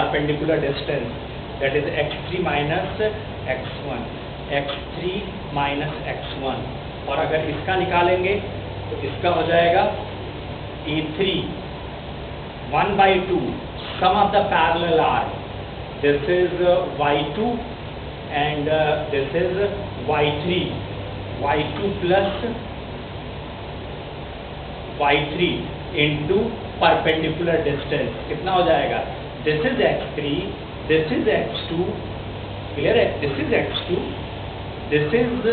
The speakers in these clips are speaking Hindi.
perpendicular distance, that is x3 minus x1, x3 minus x1। और अगर इसका निकालेंगे तो इसका हो जाएगा a3 1/2 sum of the parallel arc, this is y2 and this is y3, y2 plus y3 into perpendicular distance कितना हो जाएगा? This is x3, this is x2, clear है? This is x2, this is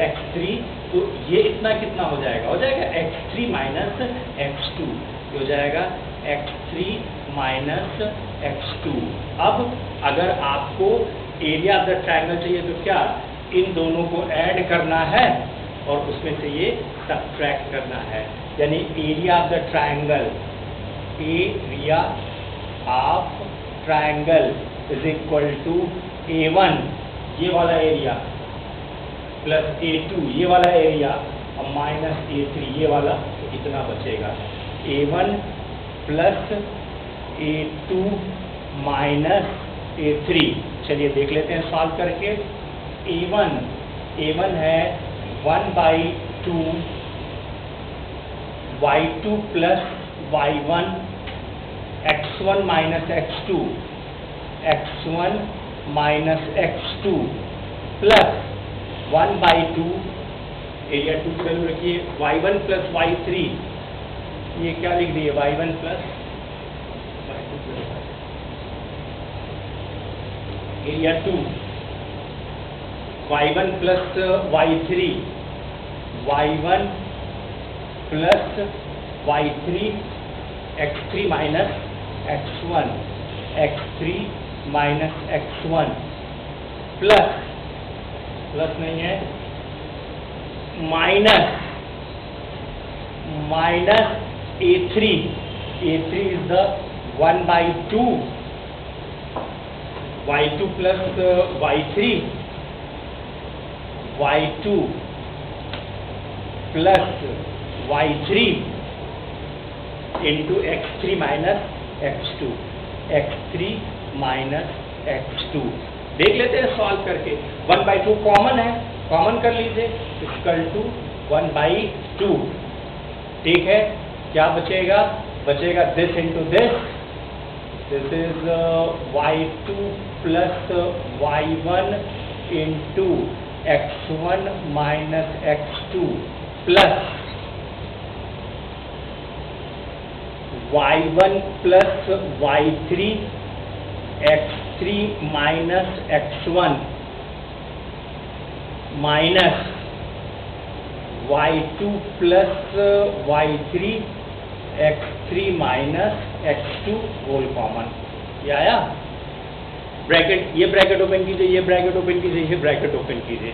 x3, तो ये इतना कितना हो जाएगा? हो जाएगा x3 minus x2, ये हो जाएगा x3 minus x2। अब अगर आपको एरिया ऑफ द ट्रायंगल चाहिए तो क्या इन दोनों को ऐड करना है और उसमें से ये सब्ट्रैक्ट करना है, यानी area of the triangle, area of triangle is equal to a1 ये वाला एरिया प्लस a2 ये वाला एरिया और माइनस a3 ये वाला, तो इतना बचेगा a1 plus a2 minus a3। चलिए देख लेते हैं सॉल्व करके। a1 है 1/2 y2 plus y1 x1 minus x2, x1 minus x2 plus 1/2 area 2 की वैल्यू रखिए y1 प्लस y3, ये क्या लिख दिए y1 plus y2 plus area 2 y1 plus y3, y1 plus y3 x3 minus x1, x3 minus x1 plus plus नहीं है minus minus a3 is the 1/2 y2 plus y3, y2 plus y3 into x3 minus x2, x3 minus x2। देख लेते हैं सॉल्व करके। 1/2 कॉमन है, कॉमन कर लीजिए, इक्वल टू 1/2। ठीक है, क्या बचेगा? बचेगा this into this, this is y2 plus y1 into x1 minus x2 plus y1 plus y3 x3 minus x1 minus y2 plus y3 x3 minus x2 whole common. ये आया? ब्रैकेट, ये ब्रैकेट ओपन कीजिए, ये ब्रैकेट ओपन कीजिए, ये ब्रैकेट ओपन कीजिए।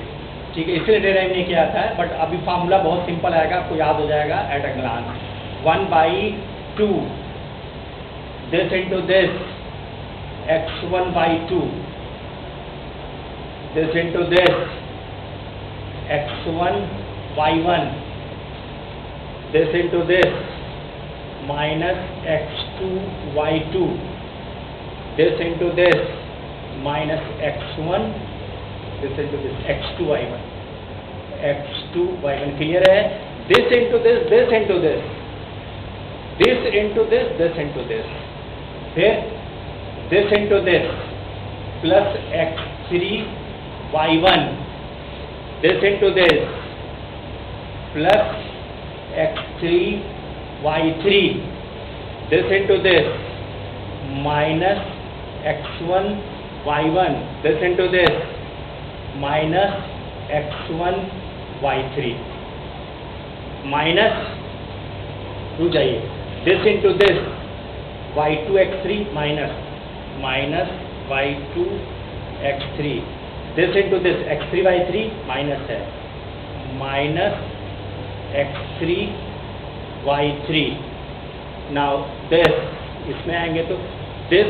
ठीक है, इसलिए डिराइव नहीं किया था, बट अभी फार्मूला बहुत सिंपल आएगा, आपको याद हो जाएगा at a glance. 1/2 this into this x1/2, this into this x1 y1, this into this minus x2 y2, this into this minus x1, this into this x2 y1, x2 y1। Clear है? This into this, this into this, this into this, this into this, फिर this into this plus x3 y1, this into this plus x3 y3, this into this minus x1 y1, this into this minus x1 y3, minus two जाइए, this into this y2 x3 minus minus y2 x3, this into this x3 y3 minus है minus x3 y3। Now this, इसमें आएंगे तो this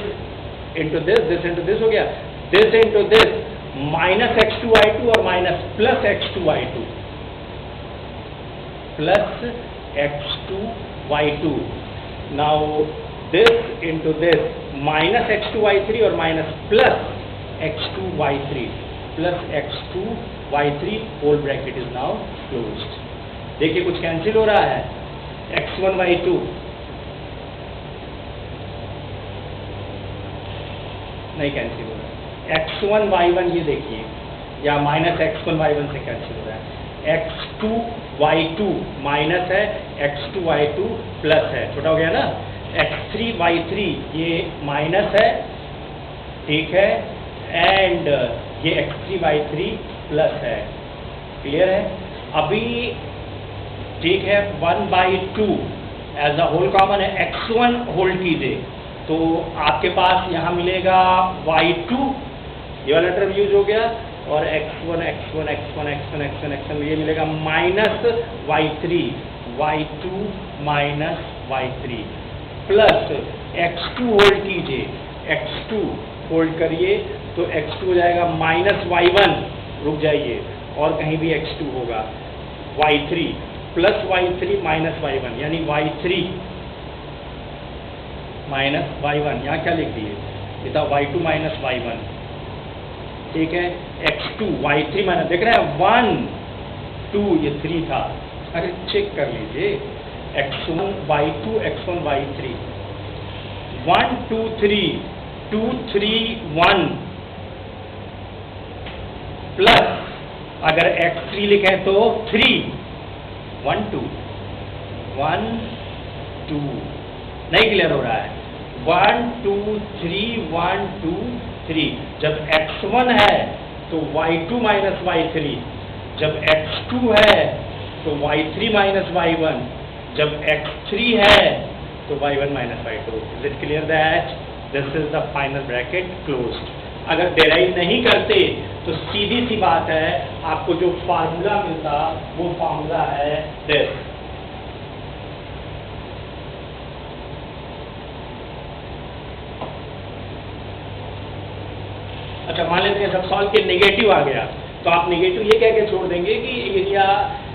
into this into this हो गया, this into this minus x2 y2 और minus plus x2 y2, plus x2 y2। Now this into this minus x2y3 और minus plus x2y3 plus x2y3 whole bracket is now closed. देखिए कुछ कैंसिल हो रहा है, x1y2 नहीं कैंसिल हो रहा है, x1y1 ये देखिए, या माइनस x1y1 से कैंसिल हो रहा है, x2y2 माइनस है, x2y2 प्लस है, छोटा हो गया ना, x3y3 ये माइनस है, ठीक है, एंड ये x3y3 प्लस है, क्लियर है। अभी ठीक है, 1/2 एज अ होल कॉमन है, x1 होल्ड कीजिए तो आपके पास यहाँ मिलेगा y2, ये वाला टर्म यूज हो गया, और x1 ये मिलेगा minus y3 minus y3 plus x2 hold कीजिए, x2 होल्ड करिए तो x2 हो जाएगा माइनस y1, रुक जाइए, और कहीं भी x2 होगा, y3 plus y3 minus y1 यानी y3 माइनस y1, यहाँ क्या लिख दिए, ये था y2 माइनस y1, ठीक है, x2 y3 माइनस, देख रहे हैं 1 2 ये 3 था, अरे चेक कर लीजिए, x1 y2 x1 y3 1 2 3 2 3 1 plus अगर x3 लिखें तो 3 1 2 1 2, नहीं क्लियर हो रहा है, 1 2 3 1 2 3, जब x1 है तो y2 माइनस y3, जब x2 है तो y3 माइनस y1, जब x3 है तो y1 minus y2। Is it clear that this is the final bracket closed. अगर डेराइव नहीं करते तो सीधी सी बात है, आपको जो फार्मूला मिलता वो फार्मूला है दिस, अच्छा मान लेते हैं सब सॉल्व के नेगेटिव आ गया, तो आप नेगेटिव ये कह के छोड़ देंगे कि area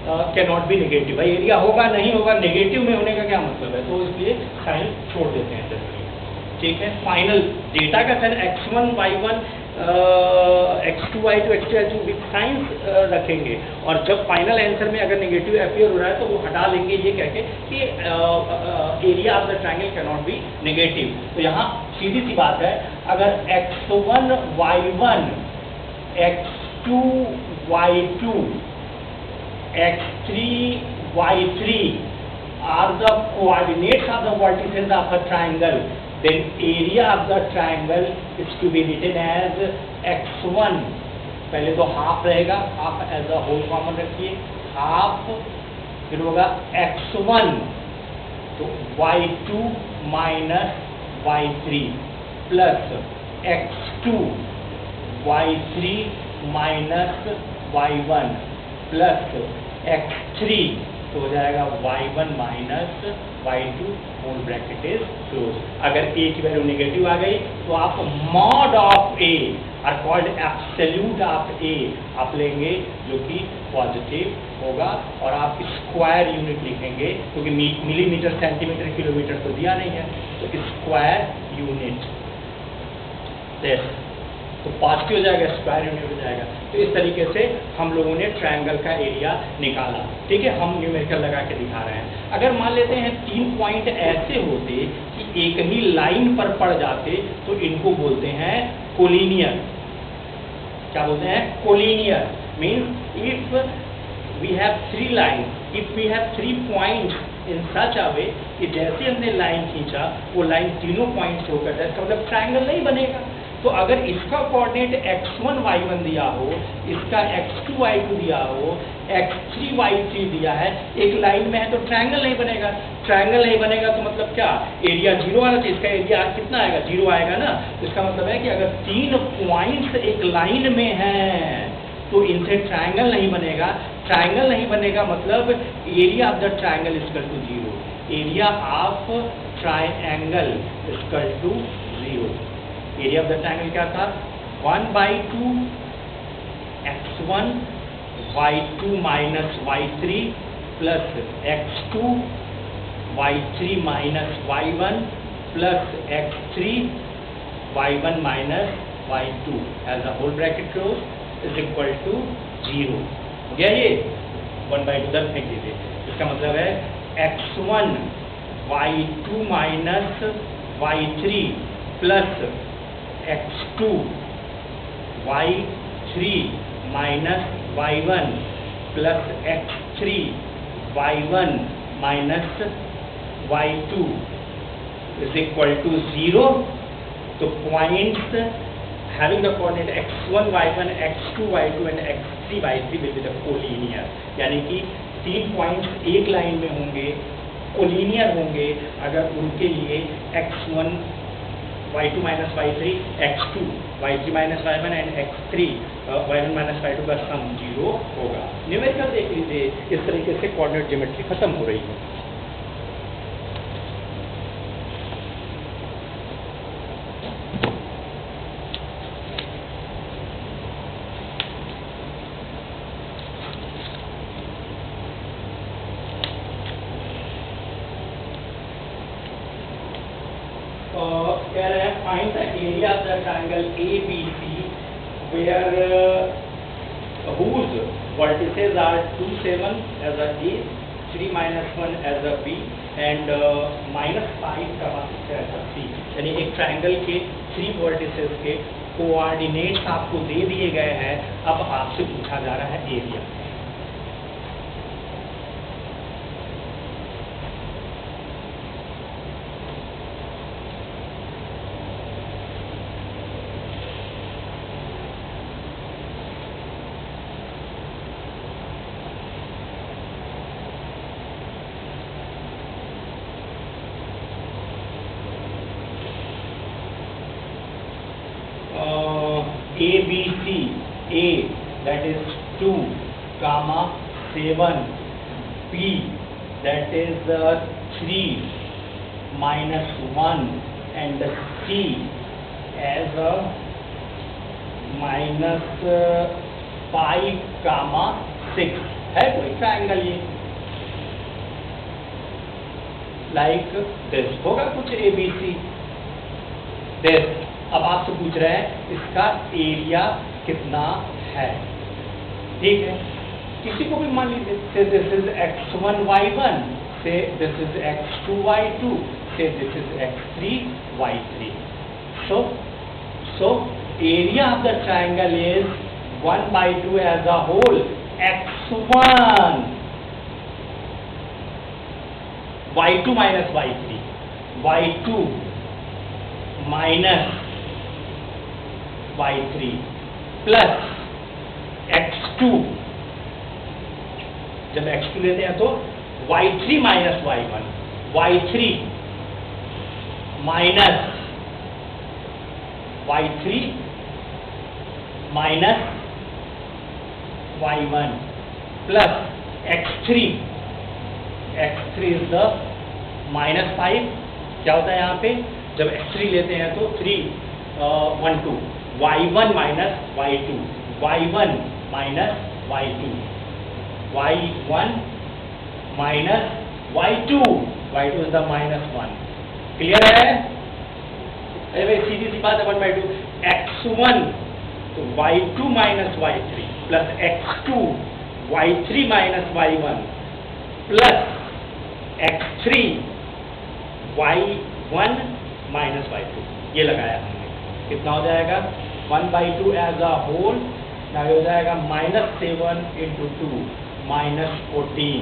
can not be negative, भाई एरिया होगा नहीं होगा, नेगेटिव में होने का क्या मतलब है, तो इसलिए साइन छोड़ देते हैं जनरली, ठीक है। फाइनल डेटा का sir x1 y1 x2 y2 x2 y2 with science रखेंगे, और जब फाइनल आंसर में अगर नेगेटिव अपीयर हो रहा है तो वो हटा लेंगे ये कह के कि area of the triangle can not be negative. तो यहाँ सीधी सी बात है, अगर x1 y1 x2 y2 x3 y3 are the coordinates of the vertices of a triangle, then area of the triangle is to be written as x1, पहले तो हाफ रहेगा, half as a whole common रखिए, हाफ फिर होगा x1 तो y2 minus y3 plus x2 y3 minus y1 plus x3 तो हो जाएगा y1 minus y2 whole bracket is close. अगर a की वैल्यू नेगेटिव आ गई तो आप mod of a are called absolute of a आप लेंगे जो कि पॉजिटिव होगा, और आप स्क्वायर यूनिट लिखेंगे क्योंकि मिलीमीटर सेंटीमीटर किलोमीटर तो दिया नहीं है, तो स्क्वायर यूनिट तो पॉजिटिव हो जाएगा, स्क्वायर यूनिट हो जाएगा। तो इस तरीके से हम लोगों ने ट्रायंगल का एरिया निकाला, ठीक है, हम न्यूमेरिकल लगा के दिखा रहे हैं। अगर मान लेते हैं 3 पॉइंट ऐसे होते कि एक ही लाइन पर पड़ जाते तो इनको बोलते हैं कोलिनियर। क्या बोलते हैं? Collinear means if we have 3 line, if we have 3 points in such a way कि जैसे हमने लाइन खींचा वो लाइन तीनों पॉइंट्स होकर जाए, इसका मतलब ट्रायंगल नहीं बनेगा। तो अगर इसका कोऑर्डिनेट x1 y1 दिया हो, इसका x2 y2 दिया हो, x3 y3 दिया है, एक लाइन में है तो ट्रायंगल नहीं बनेगा। ट्रायंगल नहीं बनेगा तो मतलब क्या, एरिया 0 आना चाहिए, इसका एरिया कितना आएगा? 0 आएगा ना। तो इसका मतलब है कि अगर 3 पॉइंट्स एक लाइन में हैं तो इनसे ट्रायंगल नहीं बनेगा। ट्रायंगल नहीं बनेगा मतलब area of the triangle equal to 0, area of triangle equal to 0। Area of the triangle क्या था? 1/2 x1 y2 minus y3 plus x2 y3 minus y1 plus x3 y1 minus y2 as a whole bracket close is equal to 0 हो गया ये 1/2 उधर फेंक दीजिए। इसका मतलब है x1 y2 minus y3 plus x2 y3 minus y1 plus x3 y1 minus y2 is equal to 0. तो points having the coordinate x1 y1 x2 y2 and x3 y3 will be the collinear, यानी कि 3 पॉइंट्स एक लाइन में होंगे, कोलिनियर होंगे अगर उनके लिए x1 y2 minus y3 x2 y3 minus y1 and x3 y1 minus y2 का सम 0 होगा। न्यूमेरिकल देख लीजिए, इस तरीके से कोऑर्डिनेट ज्योमेट्री खत्म हो रही है। कह रहे हैं find the area of the triangle ABC where whose vertices are 2 7 as a A, 3 minus 1 as a B and minus 5 comma 6 as a C। यानी एक ट्रायंगल के 3 वर्टिसेस के कोऑर्डिनेट्स आपको दे दिए गए हैं। अब आपसे पूछा जा रहा है area. ABC, A that is 2, comma 7, B that is 3 minus 1 and C as a minus 5, comma 6 है कोई ट्रायंगल ये लाइक दिस होगा कुछ ABC दिस। अब आपसे पूछ रहे हैं इसका एरिया कितना है, ठीक है। किसी को भी मान लीजिए से दिस इज x1 y1, से दिस इज x2 y2, से this is x3 y3। so area of the triangle is 1/2 as a whole x1 y2 minus y3 y2 minus y3 plus x2, जब x2 लेते हैं तो y3 minus y1 y3 minus y3 minus y1 plus x3 is the minus 5। क्या होता है यहाँ पे जब x3 लेते हैं तो 3 1 2 y1 minus y2 y1 minus y2 y1 minus y2 is the minus 1। Clear है? अरे भाई सीधी सी बात है 1/2 x1 तो y2 minus y3 plus x2 y3 minus y1 plus x3 y1 minus y2 ये लगाया हमने। कितना हो जाएगा 1/2 एज अ होल ना हो जाएगा -7 into 2 -14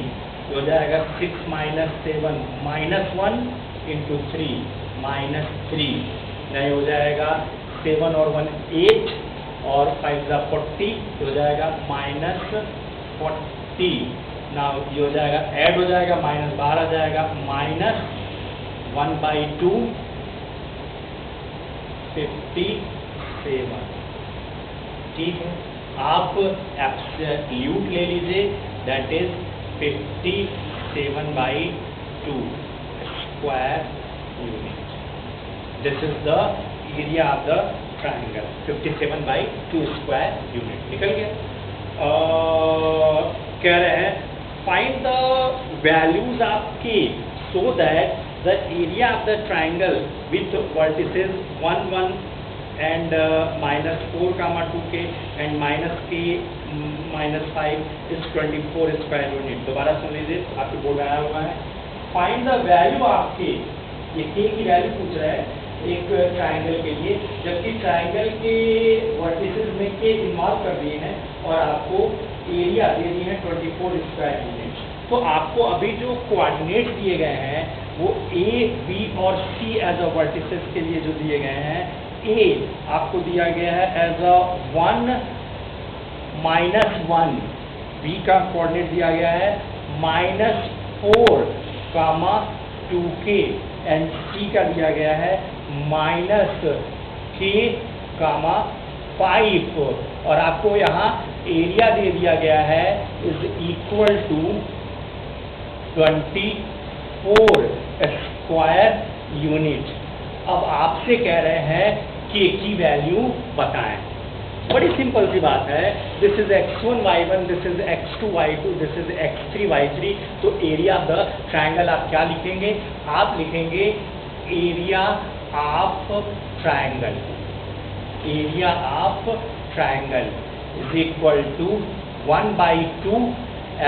हो जाएगा 6 minus 7 -1 into 3 -3 नहीं हो जाएगा 7 और 1 8 और 5 40 हो जाएगा -40 ना ये हो जाएगा ऐड हो जाएगा -12 जाएगा -1/2 57। ठीक है, आप एब्सोल्यूट ले लीजिए that is 57/2 square unit. This is the area of the triangle 57/2 square unit. निकल गया। कह रहे हैं फाइंड द वैल्यूज ऑफ के so that the area of the triangle with vertices 1 1 and -4 comma 2k and -k -5 is 24 square unit. दोबारा सुन लीजिए, आपके बोर्ड आया हुआ है। Find the value of k, ये k की वैल्यू पूछ रहा है एक ट्राइंगल के लिए, जबकि ट्राइंगल के वर्टिसेस में k इन्वॉल्व कर दिए हैं और आपको एरिया दे दी है 24 स्क्वायर यूनिट। तो आपको अभी जो कोऑर्डिनेट दिए गए हैं वो a, b और c एज अ वर्टिसेस के लिए जो दिए गए हैं, a आपको दिया गया है एज अ 1 -1, b का कोऑर्डिनेट दिया गया है -4 कामा 2k एंड c का दिया गया है -k कामा 5 और आपको यहाँ एरिया दे दिया गया है is equal to 24 square unit. अब आपसे कह रहे हैं k की वैल्यू बताएं। बड़ी सिंपल सी बात है, this is x1 y1, this is x2 y2, this is x3 y3। तो एरिया ऑफ द ट्राइंगल आप क्या लिखेंगे? आप लिखेंगे area of triangle, area of triangle is equal to 1/2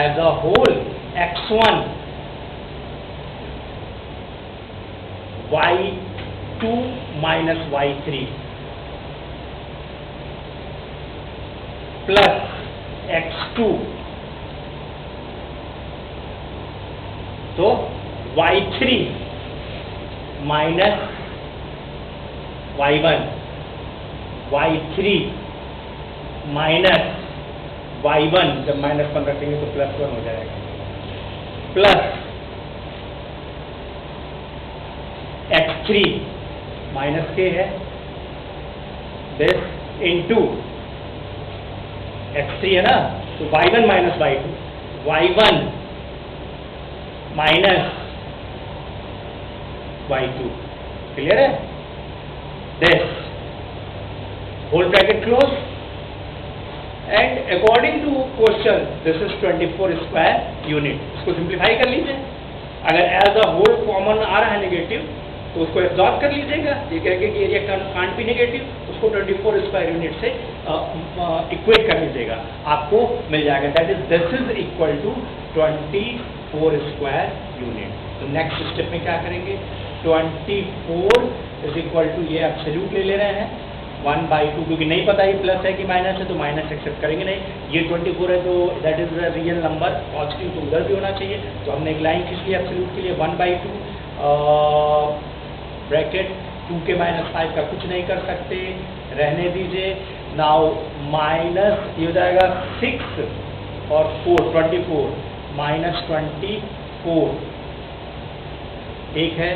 as a whole x1 y2 minus y3 plus x2, तो y3 minus y1, y3 minus y1, जब -1 रखेंगे तो +1 हो जाएगा, प्लस x3 माइनस k है, दिस इनटू x3 है ना, तो y1 minus y2, y1 minus y2, clear है? This whole bracket close and according to question this is 24 square unit. इसको सिंप्लीफाई कर लीजिए, अगर एज अ होल कॉमन आ रहा है नेगेटिव तो उसको एब्जॉर्ब कर लीजिएगा, ये कहेंगे कि एरिया कांट बी नेगेटिव, उसको 24 स्क्वायर यूनिट से इक्वेट कर लीजिएगा, आपको मिल जाएगा। That is this is equal to 24 square unit. तो नेक्स्ट स्टेप में क्या करेंगे? 24 इज इक्वल टू, ये एब्सोल्यूट ले रहे हैं 1/2, क्योंकि नहीं पता ये प्लस है कि माइनस है, तो माइनस एक्सेप्ट करेंगे नहीं। ये 24 है तो that is a real number, positive तो उधर भी होना चाहिए, तो हमने एक लाइन खींच लिया एब्सोल्यूट के लिए 1/2 ब्रैकेट 2k -5 का कुछ नहीं कर सकते, रहने दीजिए। नाउ माइनस ये हो जाएगा 6 और 4 24 -24 एक है,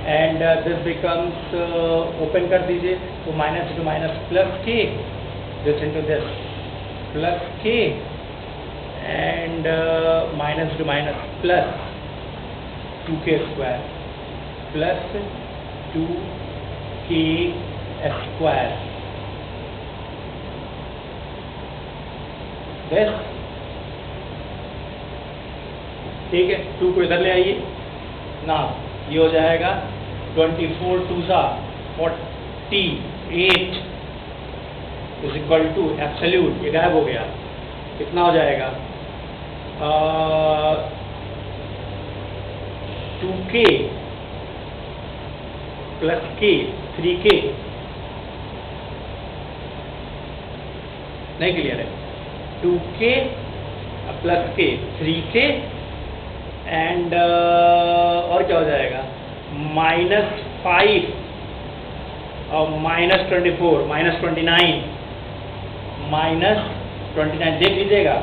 एंड दिस बिकम्स, ओपन कर दीजिए तो minus into minus plus k, this into this plus k and minus into minus plus 2k square plus 2k square, this ठीक है। 2 को इधर ले आइए ना, ये हो जाएगा 24 2 सा 48 इज इक्वल टू एब्सोल्यूट, ये गायब हो गया, कितना हो जाएगा 2k प्लस k 3k, नहीं क्लियर है, 2k plus k 3k and और क्या हो जाएगा -5 और -24 -29 देख लीजिएगा,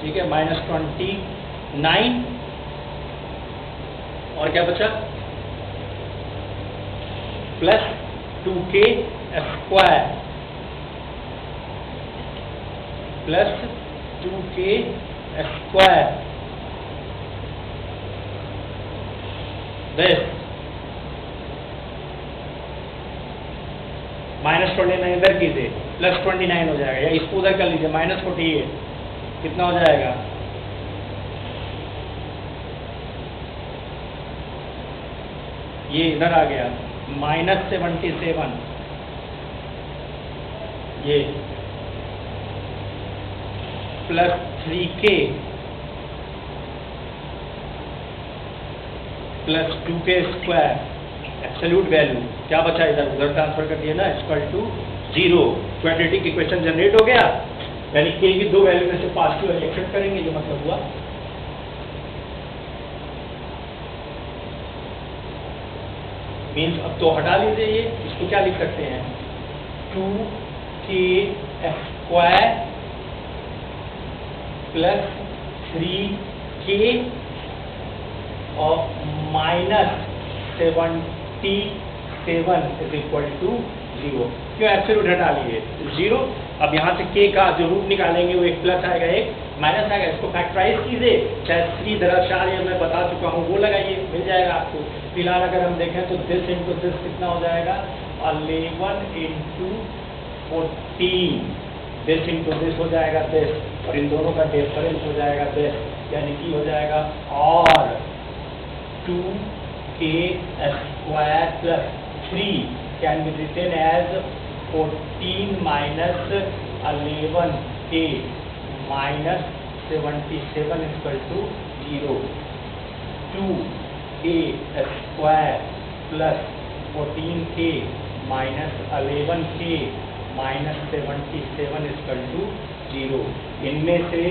ठीक है, -29 और क्या बचा plus 2k square plus 2k square, this -29 इधर कीजिए +29 हो जाएगा, या इसको उधर कर लीजिए -48, कितना हो जाएगा ये इधर आ गया -77, ये +3k +2k square, absolute value क्या बचा इधर, उधर ट्रांसफर कर दिया ना, equal to 0। Quadratic equation generate हो गया, यानी k की दो वैल्यू में से पॉजिटिव वैल्यू एक्सेप्ट करेंगे, जो मतलब हुआ। मीन्स अब तो हटा लीजिए ये, इसको क्या लिख सकते हैं, 2k स्क्वायर +3k और -77 इज इक्वल टू 0। क्यों एब्सोल्यूट हटा लिए 0। अब यहाँ से k का जो रूट निकालेंगे वो एक प्लस आएगा, एक माइनस आएगा, इसको फैक्टराइज कीजिए, चाहे 3 दराचार या मैं बता चुका हूँ वो लगाइए, मिल जाएगा आपको। फिलहाल अगर हम देखें तो दिस इंटू दिस कितना हो जाएगा, 11 इंटू 14, दिस इंटू दिस हो जाएगा दिस, और इन दोनों का डिफरेंस हो जाएगा दिस, यानी कि हो जाएगा और 2k square +3 can be written as 14 minus 11k minus 77 equal to 0। 2k square +14k minus 11k minus 77 equal to 0। इनमें से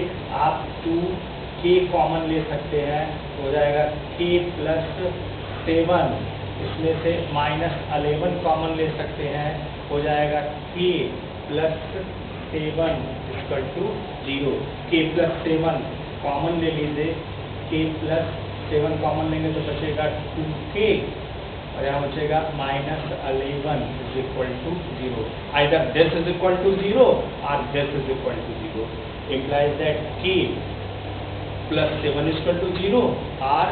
आप 2k कॉमन ले सकते हैं, हो जाएगा k +7, इसमें से -11 कॉमन ले सकते हैं, हो जाएगा k +7 equal to 0। k +7 common ले लीजिए, k +7 कॉमन लेंगे तो बचेगा 2k और यहाँ बचेगा -11 is equal to 0। Either this is equal to 0 और this is equal to 0, implies that k +7 equal to 0 और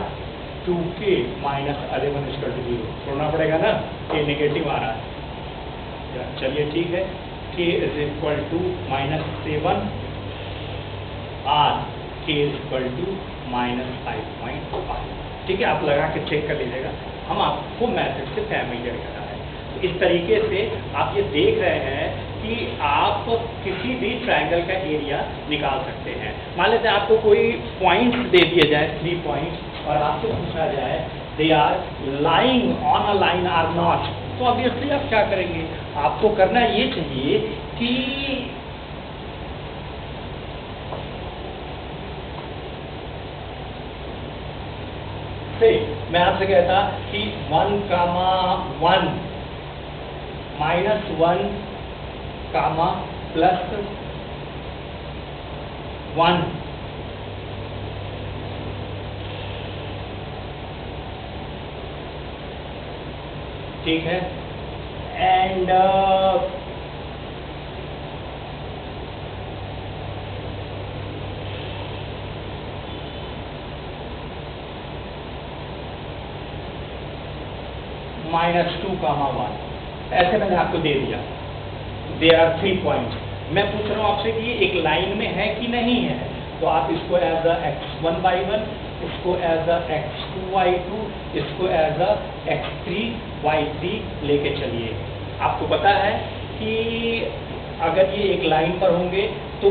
2k -11 इक्वल टू 0। छोड़ना पड़ेगा ना, k नेगेटिव आ रहा है। चलिए ठीक है, k इज इक्वल टू -7 और k इज इक्वल टू -5.5। ठीक है, आप लगा के चेक कर लीजिएगा, हम आपको मैथड से फैमिलियर करा रहे हैं। तो इस तरीके से आप ये देख रहे हैं कि आप किसी भी ट्रायंगल का एरिया निकाल सकते हैं। मान लेते हैं आपको कोई पॉइंट्स दे दिए जाए, 3 पॉइंट्स, और आपसे पूछा जाए they are lying on a line or not, तो ऑब्वियसली आप क्या करेंगे, आपको करना ये चाहिए कि से मैं आपसे कहता कि 1, 1 -1, +1, ठीक है, एंड -2, 1, ऐसे मैंने आपको दे दिया। There are 3 points. मैं पूछ रहा हूँ आपसे कि ये एक लाइन में है कि नहीं है, तो आप इसको एज अ x1y1, इसको एज अ x2y2, इसको एज अ x3y3 लेके चलिए। आपको पता है कि अगर ये एक लाइन पर होंगे तो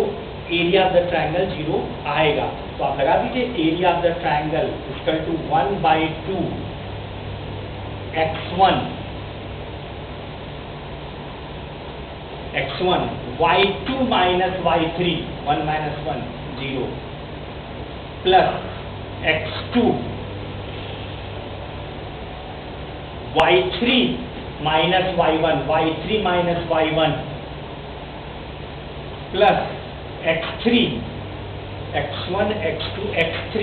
एरिया ऑफ द ट्रायंगल 0 आएगा, तो आप लगा दीजिए area of the triangle equal to 1/2 x1 y2 minus y3, 1 minus 1, 0, plus x2 y3 minus y1, y3 minus y1, plus x3, x1, x2, x3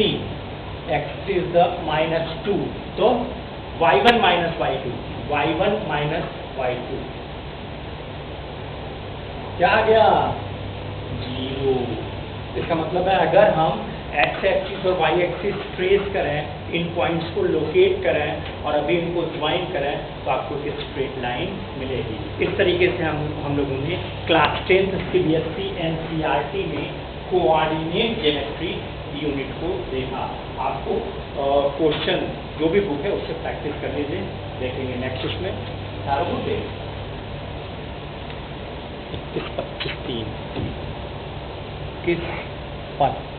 is the -2, तो y1 minus y2, y1 minus y2 क्या आ गया, 0। इसका मतलब है अगर हम x एक्सिस और y एक्सिस ट्रेस करें, इन पॉइंट्स को लोकेट करें और अभी इनको ज्वाइन करें, तो आपको एक स्ट्रेट लाइन मिलेगी। इस तरीके से हम लोगों ने क्लास 10th CBSE NCERT में कोऑर्डिनेट ज्योमेट्री यूनिट को देखा। आपको क्वेश्चन जो भी बुक है उससे प्रैक्टिस कर लीजिए। देखेंगे नेक्स्ट उसमें सारा को दे 21, 25, 3 किस पद